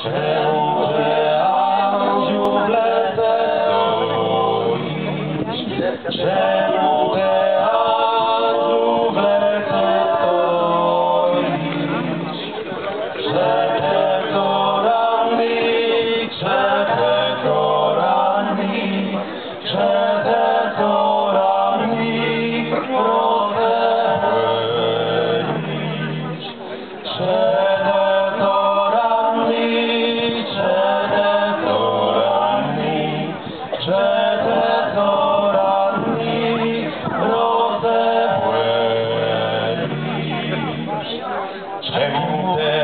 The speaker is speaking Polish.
Czemu te aniołe stoisz? Czemu te aniołe stoisz? Przed torami, przed torami, przed torami rozepłynisz. Przed torami, przed torami, przed torami rozepłynisz. Czemu te